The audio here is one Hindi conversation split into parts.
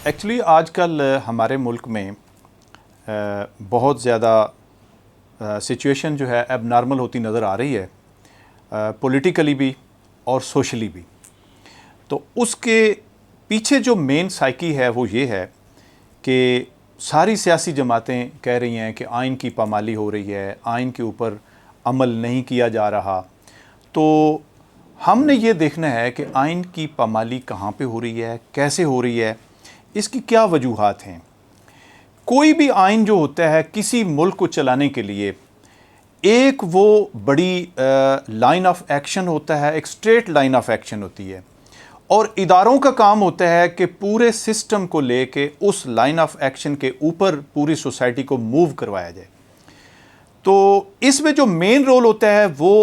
एक्चुअली आजकल हमारे मुल्क में बहुत ज़्यादा सिचुएशन जो है अब नॉर्मल होती नज़र आ रही है, पॉलिटिकली भी और सोशली भी। तो उसके पीछे जो मेन साइकी है वो ये है कि सारी सियासी जमातें कह रही हैं कि आइन की पामाली हो रही है, आइन के ऊपर अमल नहीं किया जा रहा। तो हमने ये देखना है कि आइन की पामाली कहाँ पे हो रही है, कैसे हो रही है, इसकी क्या वजूहात हैं। कोई भी आइन जो होता है किसी मुल्क को चलाने के लिए, एक वो बड़ी लाइन ऑफ एक्शन होता है, एक स्ट्रेट लाइन ऑफ एक्शन होती है, और इदारों का काम होता है कि पूरे सिस्टम को लेके उस लाइन ऑफ एक्शन के ऊपर पूरी सोसाइटी को मूव करवाया जाए। तो इसमें जो मेन रोल होता है वो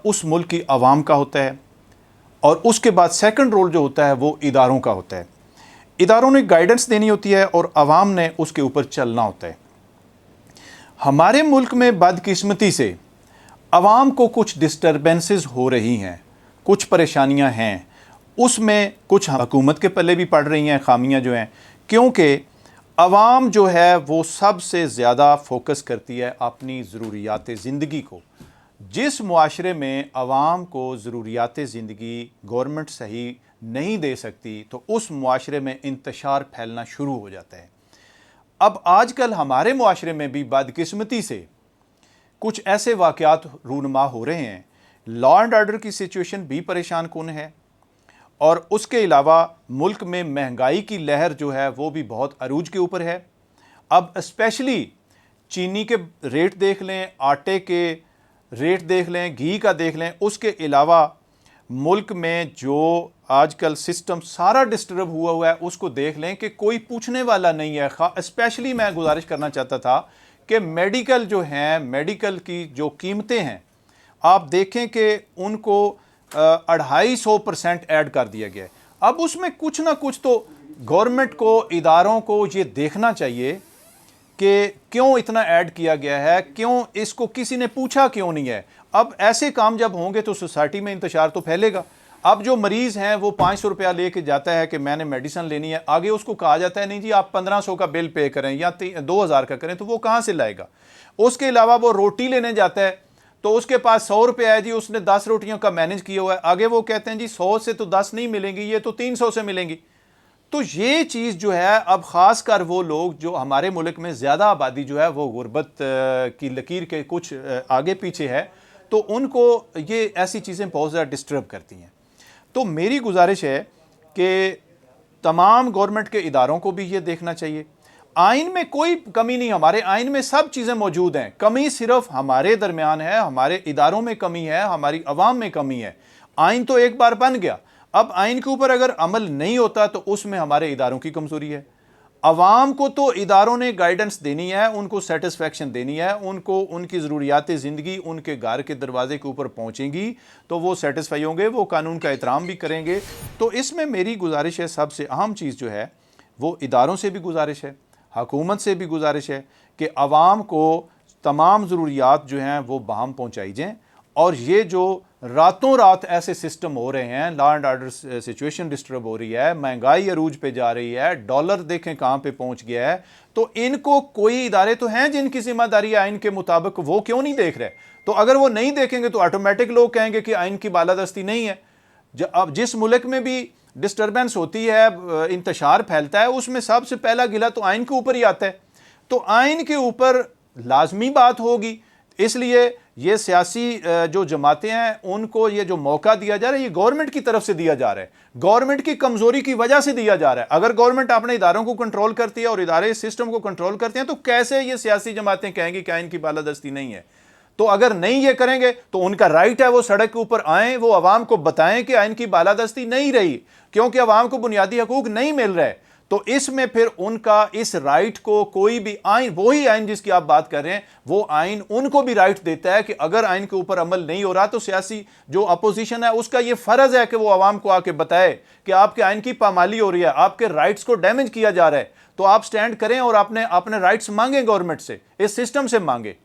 उस मुल्क की आवाम का होता है, और उसके बाद सेकंड रोल जो होता है वो इदारों का होता है। इदारों ने गाइडेंस देनी होती है और आवाम ने उसके ऊपर चलना होता है। हमारे मुल्क में बदकिस्मती से आवाम को कुछ डिस्टर्बेंसेस हो रही हैं, कुछ परेशानियां हैं, उसमें कुछ हुकूमत के पल्ले भी पड़ रही हैं खामियां जो हैं, क्योंकि आवाम जो है वो सबसे ज़्यादा फोकस करती है अपनी ज़रूरियात ज़िंदगी को। जिस मुआशरे में आवाम को ज़रूरियात ज़िंदगी गवर्नमेंट सही नहीं दे सकती तो उस मुआशरे में इंतशार फैलना शुरू हो जाता है। अब आजकल हमारे मुआशरे में भी बदकिस्मती से कुछ ऐसे वाक़यात रूनुमा हो रहे हैं। लॉ एंड ऑर्डर की सिचुएशन भी परेशान कुन है, और उसके अलावा मुल्क में महंगाई की लहर जो है वो भी बहुत अरूज के ऊपर है। अब स्पेशली चीनी के रेट देख लें, आटे के रेट देख लें, घी का देख लें, उसके अलावा मुल्क में जो आजकल सिस्टम सारा डिस्टर्ब हुआ है उसको देख लें कि कोई पूछने वाला नहीं है। स्पेशली मैं गुजारिश करना चाहता था कि मेडिकल जो हैं, मेडिकल की जो कीमतें हैं, आप देखें कि उनको 250% ऐड कर दिया गया है। अब उसमें कुछ ना कुछ तो गवर्नमेंट को, इदारों को ये देखना चाहिए कि क्यों इतना ऐड किया गया है, क्यों इसको किसी ने पूछा क्यों नहीं है। अब ऐसे काम जब होंगे तो सोसाइटी में इंतशार तो फैलेगा। अब जो मरीज़ हैं वो 500 रुपया लेके जाता है कि मैंने मेडिसिन लेनी है, आगे उसको कहा जाता है नहीं जी आप 1500 का बिल पे करें या 2000 का करें, तो वो कहाँ से लाएगा। उसके अलावा वो रोटी लेने जाता है तो उसके पास 100 रुपया है जी, उसने 10 रोटियों का मैनेज किया हुआ है, आगे वो कहते हैं जी 100 से तो 10 नहीं मिलेंगी, ये तो 300 से मिलेंगी। तो ये चीज़ जो है अब ख़ास कर वो लोग जो हमारे मुल्क में ज़्यादा आबादी जो है वो गुर्बत की लकीर के कुछ आगे पीछे है, तो उनको ये ऐसी चीज़ें बहुत ज़्यादा डिस्टर्ब करती हैं। तो मेरी गुजारिश है कि तमाम गवर्नमेंट के इदारों को भी ये देखना चाहिए। आइन में कोई कमी नहीं, हमारे आइन में सब चीज़ें मौजूद हैं, कमी सिर्फ हमारे दरमियान है, हमारे इदारों में कमी है, हमारी अवाम में कमी है। आइन तो एक बार बन गया, अब आइन के ऊपर अगर अमल नहीं होता तो उसमें हमारे इदारों की कमज़ोरी है। अवाम को तो इदारों ने गाइडेंस देनी है, उनको सेटिस्फेक्शन देनी है, उनको उनकी ज़रूरियात ज़िंदगी उनके घर के दरवाजे के ऊपर पहुँचेंगी तो वो सेटिस्फाई होंगे, वो कानून का एहतराम भी करेंगे। तो इसमें मेरी गुजारिश है, सबसे अहम चीज़ जो है वो इदारों से भी गुजारिश है, हुकूमत से भी गुजारिश है कि अवाम को तमाम ज़रूरियात जो हैं वो बाहम पहुँचाई जाएँ। और ये जो रातों रात ऐसे सिस्टम हो रहे हैं, law and order situation disturb हो रही है, महंगाई अरूज पे जा रही है, डॉलर देखें कहाँ पे पहुँच गया है, तो इनको कोई इदारे तो हैं जिनकी जिम्मेदारी आइन के मुताबिक, वो क्यों नहीं देख रहे। तो अगर वो नहीं देखेंगे तो ऑटोमेटिक लोग कहेंगे कि आइन की बालादस्ती नहीं है। अब जिस मुल्क में भी डिस्टर्बेंस होती है, इंतशार फैलता है, उसमें सबसे पहला गिला तो आइन के ऊपर ही आता है। तो आइन के ऊपर लाजमी बात होगी, इसलिए ये सियासी जो जमातें हैं उनको ये जो मौका दिया जा रहा है ये गवर्नमेंट की तरफ से दिया जा रहा है, गवर्नमेंट की कमजोरी की वजह से दिया जा रहा है। अगर गवर्नमेंट अपने इदारों को कंट्रोल करती है और इदारे सिस्टम को कंट्रोल करते हैं तो कैसे ये सियासी जमातें कहेंगी कि आइन की बालादस्ती नहीं है। तो अगर नहीं ये करेंगे तो उनका राइट है वो सड़क के ऊपर आएँ, वो आवाम को बताएं कि आइन की बालादस्ती नहीं रही, क्योंकि आवाम को बुनियादी हकूक नहीं मिल रहे। तो इसमें फिर उनका इस राइट को कोई भी आइन, वही आइन जिसकी आप बात कर रहे हैं, वो आइन उनको भी राइट देता है कि अगर आइन के ऊपर अमल नहीं हो रहा तो सियासी जो अपोजिशन है उसका ये फर्ज है कि वो आवाम को आके बताए कि आपके आइन की पामाली हो रही है, आपके राइट्स को डैमेज किया जा रहा है। तो आप स्टैंड करें और अपने राइट्स मांगें, गवर्नमेंट से, इस सिस्टम से मांगे।